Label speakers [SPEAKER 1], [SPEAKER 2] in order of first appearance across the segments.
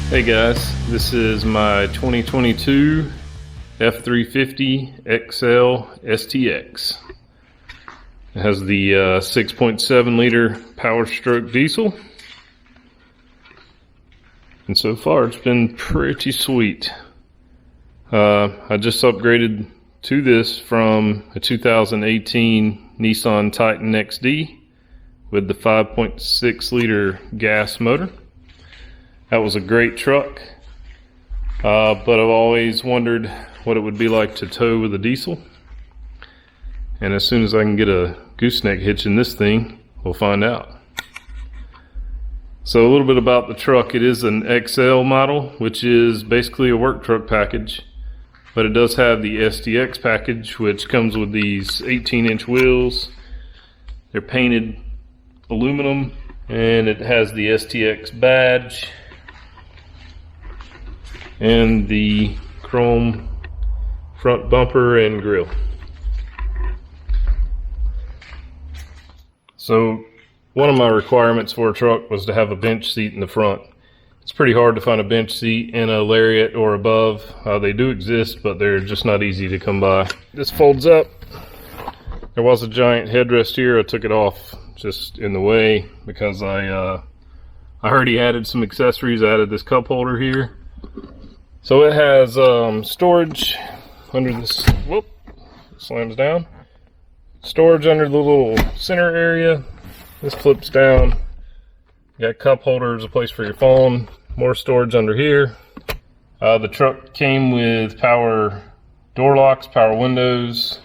[SPEAKER 1] Hey guys, this is my 2022 F350 XL STX. It has the 6.7 liter Power Stroke diesel. And so far it's been pretty sweet. I just upgraded to this from a 2018 Nissan Titan XD with the 5.6 liter gas motor. That was a great truck, but I've always wondered what it would be like to tow with a diesel. And as soon as I can get a gooseneck hitch in this thing, we'll find out. So a little bit about the truck. It is an XL model, which is basically a work truck package, but it does have the STX package, which comes with these 18-inch wheels. They're painted aluminum, and it has the STX badge and the chrome front bumper and grille. So one of my requirements for a truck was to have a bench seat in the front. It's pretty hard to find a bench seat in a Lariat or above. They do exist, but they're just not easy to come by. This folds up. There was a giant headrest here. I took it off just in the way because I heard he added some accessories. I added this cup holder here. So it has storage under this, whoop, slams down. Storage under the little center area. This flips down. You got cup holders, a place for your phone, more storage under here. The truck came with power door locks, power windows,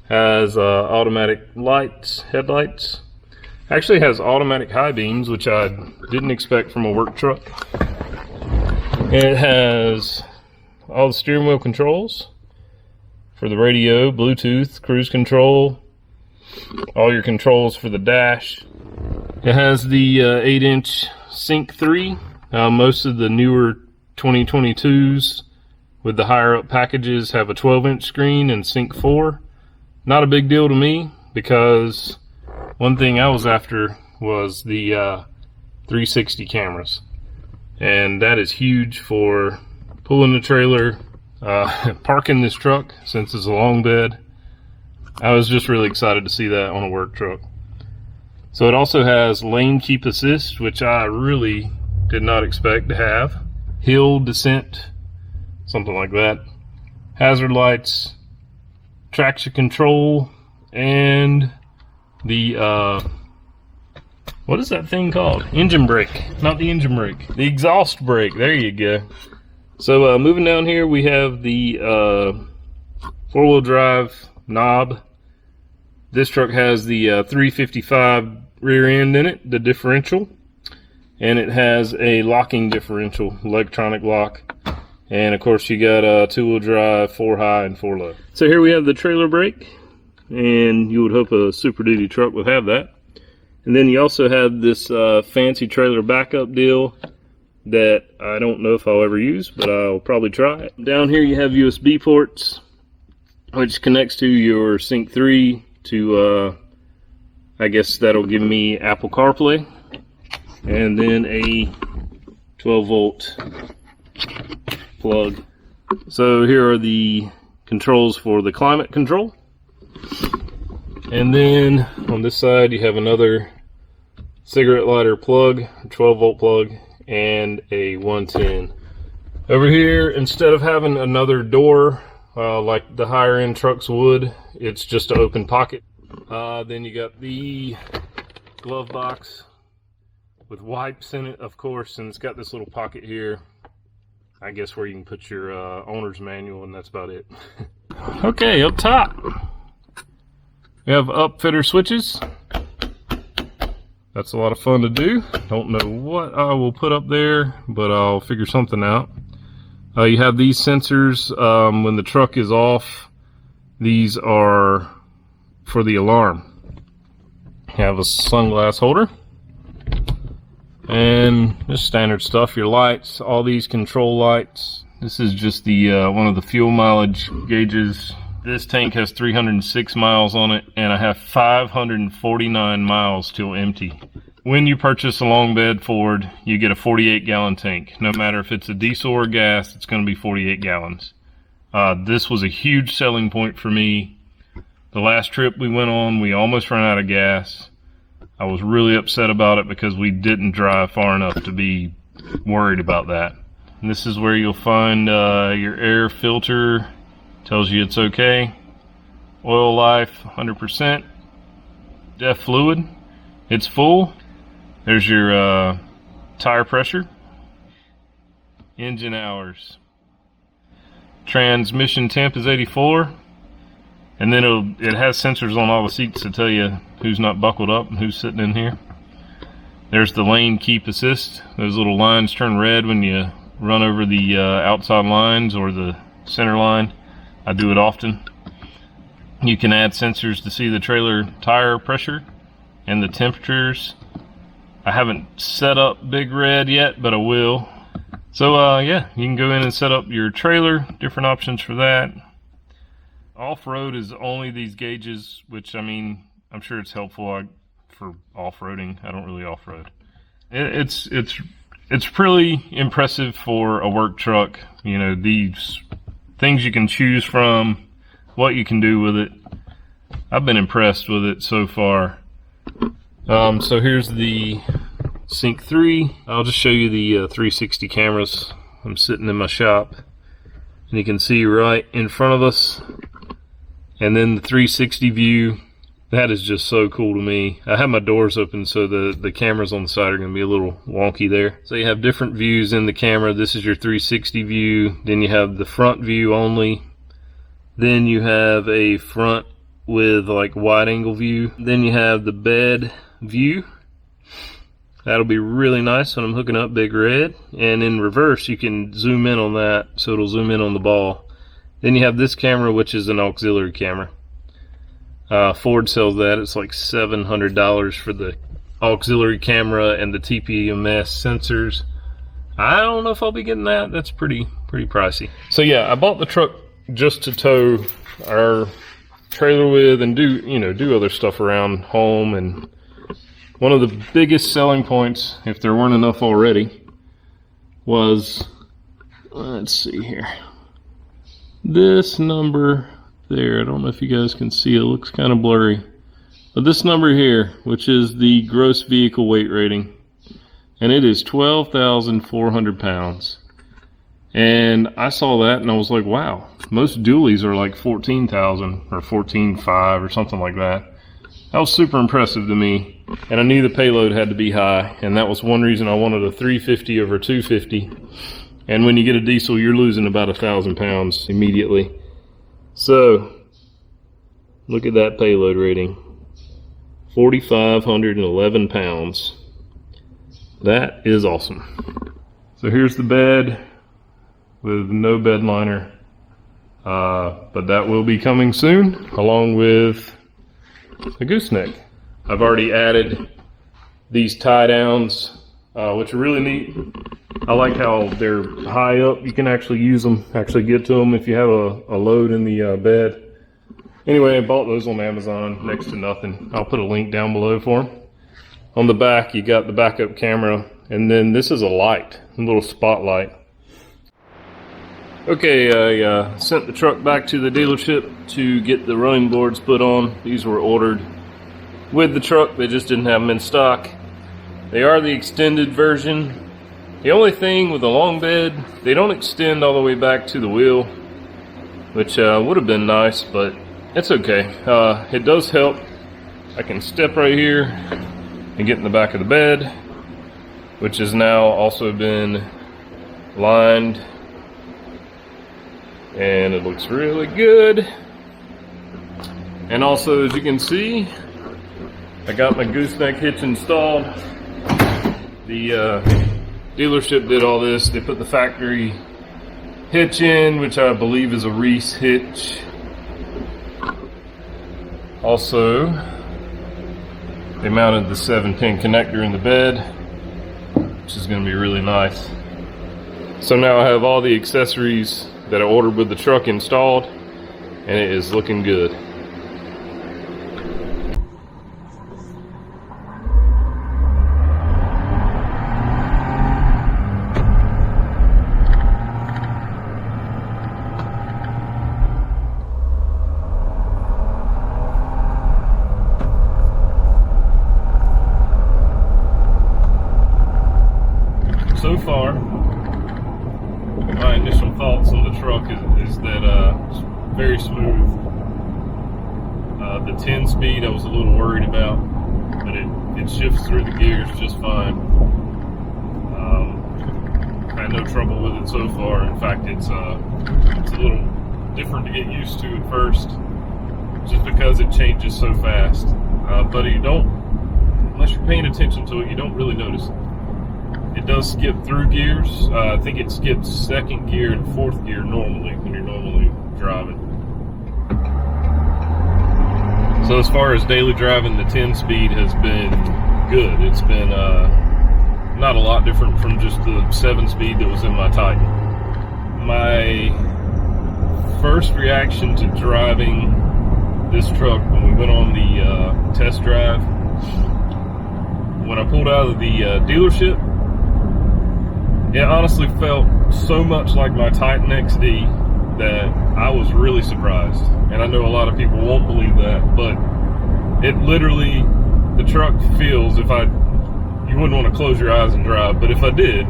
[SPEAKER 1] has automatic lights, headlights. Actually has automatic high beams, which I didn't expect from a work truck. And it has all the steering wheel controls for the radio, Bluetooth, cruise control, all your controls for the dash. It has the 8-inch Sync 3. Most of the newer 2022s with the higher up packages have a 12-inch screen and Sync 4. Not a big deal to me because one thing I was after was the 360 cameras. And that is huge for pulling the trailer, parking this truck since it's a long bed. I was just really excited to see that on a work truck. So it also has lane keep assist, which I really did not expect to have. Hill descent, something like that. Hazard lights, traction control, and the what is that thing called? Engine brake. Not the engine brake. The exhaust brake. There you go. So moving down here, we have the four-wheel drive knob. This truck has the 355 rear end in it, the differential. And it has a locking differential, electronic lock. And of course you got a two-wheel drive, 4 high and 4 low. So here we have the trailer brake. And you would hope a Super Duty truck would have that. And then you also have this fancy trailer backup deal that I don't know if I'll ever use, but I'll probably try it. Down here you have USB ports, which connects to your Sync 3 to, I guess that'll give me Apple CarPlay. And then a 12-volt plug. So here are the controls for the climate control. And then on this side you have another cigarette lighter plug, a 12-volt plug, and a 110. Over here, instead of having another door like the higher end trucks would, it's just an open pocket. Then you got the glove box with wipes in it, of course, and it's got this little pocket here, I guess, where you can put your owner's manual, and that's about it. Okay, up top we have upfitter switches. That's a lot of fun to do. Don't know what I will put up there, but I'll figure something out. You have these sensors when the truck is off. These are for the alarm. You have a sunglass holder and just standard stuff. Your lights, all these control lights. This is just the one of the fuel mileage gauges. This tank has 306 miles on it, and I have 549 miles till empty. When you purchase a long bed Ford, you get a 48-gallon tank. No matter if it's a diesel or gas, it's going to be 48 gallons. This was a huge selling point for me. The last trip we went on, we almost ran out of gas. I was really upset about it because we didn't drive far enough to be worried about that. And this is where you'll find your air filter. Tells you it's okay. Oil life 100%. DEF fluid, it's full. There's your tire pressure. Engine hours. Transmission temp is 84. And then it has sensors on all the seats to tell you who's not buckled up and who's sitting in here. There's the lane keep assist. Those little lines turn red when you run over the outside lines or the center line. I do it often. You can add sensors to see the trailer tire pressure and the temperatures. I haven't set up Big Red yet, but I will. So yeah, you can go in and set up your trailer, different options for that. Off-road is only these gauges, which I mean, I'm sure it's helpful for off-roading. I don't really off-road. It's pretty impressive for a work truck. You know, these things you can choose from, what you can do with it. I've been impressed with it so far. So here's the Sync 3. I'll just show you the 360 cameras. I'm sitting in my shop, and you can see right in front of us. And then the 360 view, that is just so cool to me. I have my doors open, so the cameras on the side are going to be a little wonky there. So you have different views in the camera. This is your 360 view. Then you have the front view only. Then you have a front with like wide angle view. Then you have the bed view. That'll be really nice when I'm hooking up Big Red. And in reverse, you can zoom in on that, so it'll zoom in on the ball. Then you have this camera, which is an auxiliary camera. Ford sells that. It's like $700 for the auxiliary camera and the TPMS sensors. I don't know if I'll be getting that. That's pretty pricey. So yeah, I bought the truck just to tow our trailer with and do other stuff around home. And one of the biggest selling points, if there weren't enough already, was, let's see here, this number there. I don't know if you guys can see, it looks kind of blurry, but this number here, which is the gross vehicle weight rating, and it is 12,400 pounds. And I saw that and I was like, wow, most dualies are like 14,000 or 14,500 or something like that. That was super impressive to me, and I knew the payload had to be high, and that was one reason I wanted a 350 over 250. And when you get a diesel, you're losing about 1,000 pounds immediately. So, look at that payload rating. 4,511 pounds. That is awesome. So here's the bed with no bed liner. But that will be coming soon, along with a gooseneck. I've already added these tie downs, which are really neat. I like how they're high up. You can actually use them, actually get to them if you have a load in the bed. Anyway, I bought those on Amazon, next to nothing. I'll put a link down below for them. On the back, you got the backup camera, and then this is a light, a little spotlight. Okay, I sent the truck back to the dealership to get the running boards put on. These were ordered with the truck, they just didn't have them in stock. They are the extended version. The only thing with the long bed, they don't extend all the way back to the wheel, which would have been nice, but it's okay. It does help. I can step right here and get in the back of the bed, which has now also been lined, and it looks really good. And also, as you can see, I got my gooseneck hitch installed. The dealership did all this. They put the factory hitch in, which I believe is a Reese hitch. Also, they mounted the 7-pin connector in the bed, which is going to be really nice. So now I have all the accessories that I ordered with the truck installed, and it is looking good. So far, my initial thoughts on the truck is that it's very smooth. The 10-speed I was a little worried about, but it shifts through the gears just fine. I had no trouble with it so far. In fact, it's a little different to get used to at first, just because it changes so fast. But you don't, unless you're paying attention to it, you don't really notice it. It does skip through gears. I think it skips 2nd gear and 4th gear normally when you're normally driving. So as far as daily driving, the 10-speed has been good. It's been not a lot different from just the 7-speed that was in my Titan. My first reaction to driving this truck when we went on the test drive, when I pulled out of the dealership, it honestly felt so much like my Titan XD that I was really surprised. And I know a lot of people won't believe that, but it literally, the truck feels, you wouldn't want to close your eyes and drive, but if I did,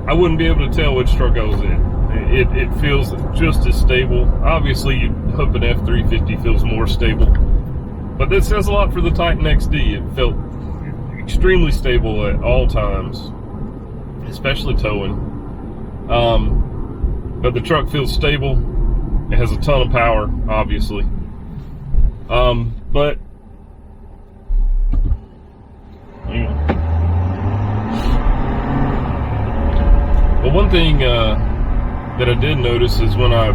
[SPEAKER 1] I wouldn't be able to tell which truck I was in. It feels just as stable. Obviously, you hope an F350 feels more stable, but that says a lot for the Titan XD. It felt extremely stable at all times, especially towing. But the truck feels stable. It has a ton of power, obviously. But one thing that I did notice is when I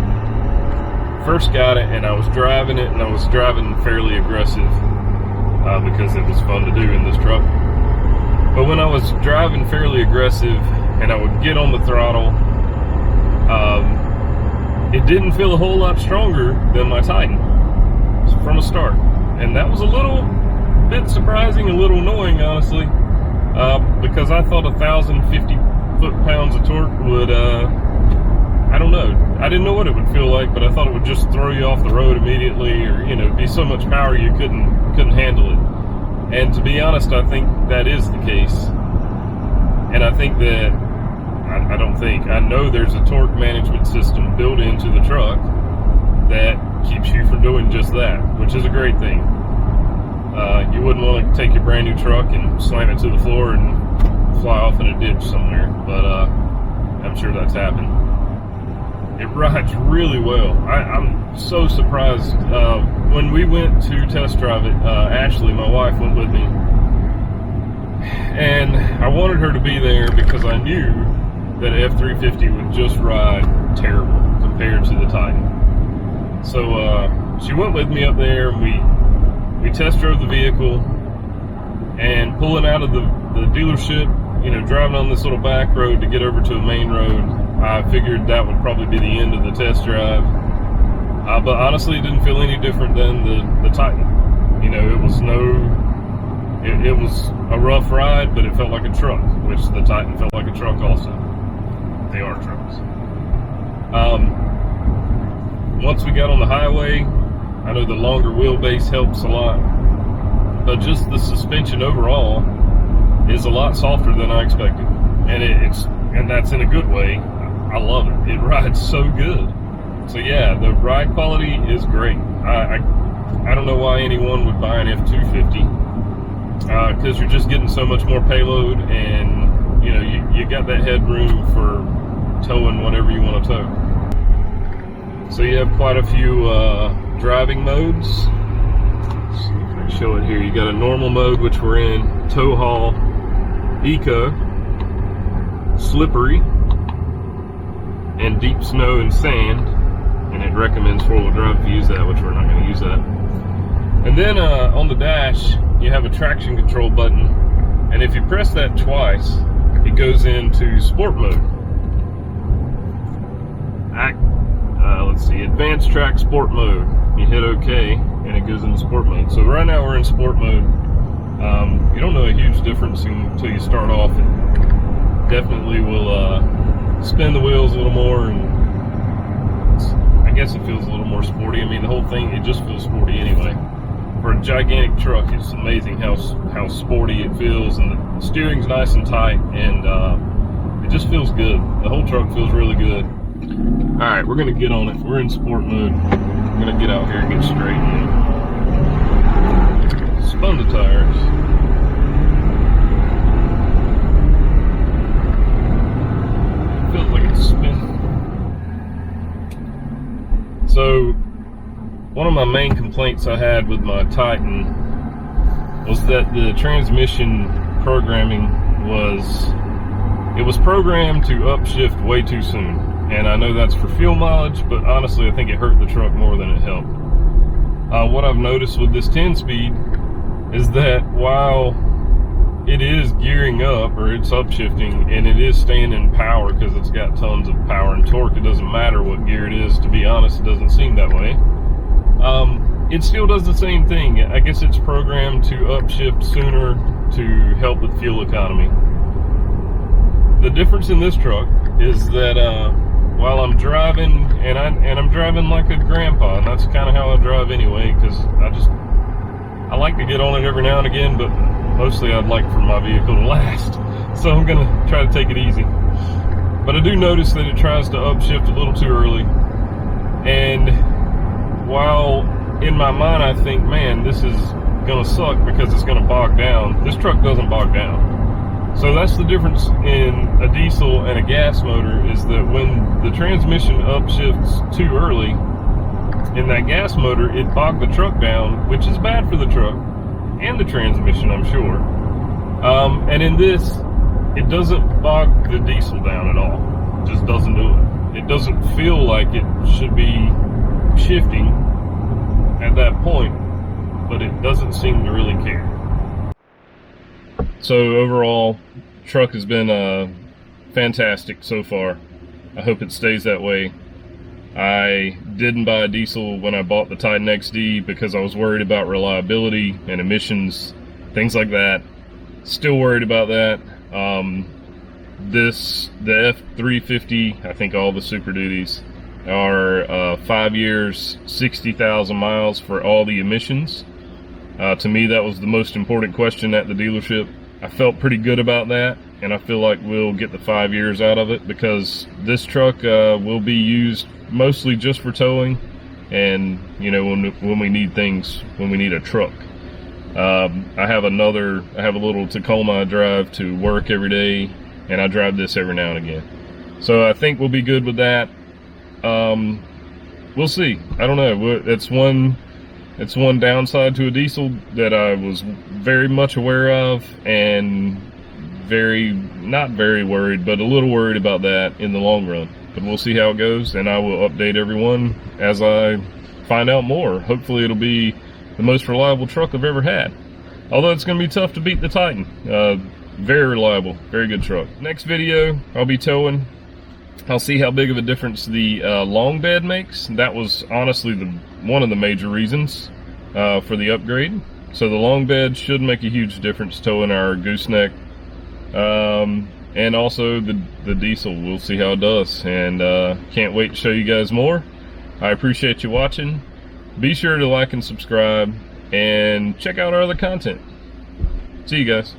[SPEAKER 1] first got it and I was driving it, and I was driving fairly aggressive because it was fun to do in this truck. But when I was driving fairly aggressive and I would get on the throttle, it didn't feel a whole lot stronger than my Titan from a start. And that was a little bit surprising, a little annoying, honestly, because I thought 1,050 foot-pounds of torque would, I don't know. I didn't know what it would feel like, but I thought it would just throw you off the road immediately, or, be so much power you couldn't handle it. And to be honest, I think that is the case. And I think that, I know there's a torque management system built into the truck that keeps you from doing just that, which is a great thing. You wouldn't want to take your brand new truck and slam it to the floor and fly off in a ditch somewhere, but I'm sure that's happened. It rides really well. I'm so surprised. When we went to test drive it, Ashley, my wife, went with me, and I wanted her to be there because I knew that F350 would just ride terrible compared to the Titan. So she went with me up there, and we test drove the vehicle, and pulling out of the dealership, driving on this little back road to get over to a main road, I figured that would probably be the end of the test drive. But honestly, it didn't feel any different than the Titan. It was a rough ride, but it felt like a truck, which the Titan felt like a truck also. They are trucks. Once we got on the highway, I know the longer wheelbase helps a lot, but just the suspension overall is a lot softer than I expected, and that's in a good way. I love it. It rides so good. So yeah, the ride quality is great. I don't know why anyone would buy an F250, because you're just getting so much more payload, and you got that headroom for towing whatever you want to tow. So you have quite a few driving modes. Let's see if Show it here. You got a normal mode, which we're in, tow haul, eco, slippery, and deep snow and sand, and it recommends four-wheel drive if you use that, which we're not going to use that. And then on the dash, you have a traction control button, and if you press that twice, it goes into sport mode. Let's see, advanced track sport mode. You hit OK, and it goes into sport mode. So right now we're in sport mode. You don't know a huge difference until you start off. It definitely will spin the wheels a little more, and I guess it feels a little more sporty. I mean, the whole thing, it just feels sporty anyway. For a gigantic truck, it's amazing how sporty it feels, and the steering's nice and tight, and it just feels good. The whole truck feels really good. All right, we're gonna get on it. We're in sport mode. I'm gonna get out here and get straight in. Spun the tires. It feels like it's spinning. So, one of my main complaints I had with my Titan was that the transmission programming was programmed to upshift way too soon. And I know that's for fuel mileage, but honestly, I think it hurt the truck more than it helped. What I've noticed with this 10-speed is that while it is gearing up, or it's upshifting, and it is staying in power because it's got tons of power and torque, it doesn't matter what gear it is. To be honest, it doesn't seem that way. It still does the same thing. I guess it's programmed to upshift sooner to help with fuel economy. The difference in this truck is that while I'm driving, and I'm driving like a grandpa, and that's kind of how I drive anyway, because I like to get on it every now and again, but mostly I'd like for my vehicle to last. So I'm gonna try to take it easy. But I do notice that it tries to upshift a little too early, and while in my mind I think, man, this is gonna suck because it's gonna bog down, this truck doesn't bog down. So that's the difference in a diesel and a gas motor, is that when the transmission upshifts too early, in that gas motor, it bogged the truck down, which is bad for the truck and the transmission, I'm sure. And in this, it doesn't bog the diesel down at all. It just doesn't do it. It doesn't feel like it should be shifting at that point, but it doesn't seem to really care. So overall, truck has been fantastic so far. I hope it stays that way. I didn't buy a diesel when I bought the Titan XD because I was worried about reliability and emissions, things like that. Still worried about that. The F350, I think all the Super Duties, are 5 years, 60,000 miles for all the emissions. To me, that was the most important question at the dealership. I felt pretty good about that, and I feel like we'll get the 5 years out of it, because this truck will be used mostly just for towing, and you know, when we need things, when we need a truck. I have a little Tacoma I drive to work every day, and I drive this every now and again. So I think we'll be good with that. We'll see. I don't know. It's one downside to a diesel that I was very much aware of, and not very worried, but a little worried about that in the long run. But we'll see how it goes, and I will update everyone as I find out more. Hopefully it'll be the most reliable truck I've ever had. Although it's going to be tough to beat the Titan. Very reliable, very good truck. Next video, I'll be towing. I'll see how big of a difference the long bed makes. That was honestly one of the major reasons for the upgrade. So the long bed should make a huge difference towing our gooseneck. And also the diesel, we'll see how it does. And can't wait to show you guys more. I appreciate you watching. Be sure to like and subscribe, and check out our other content. See you guys.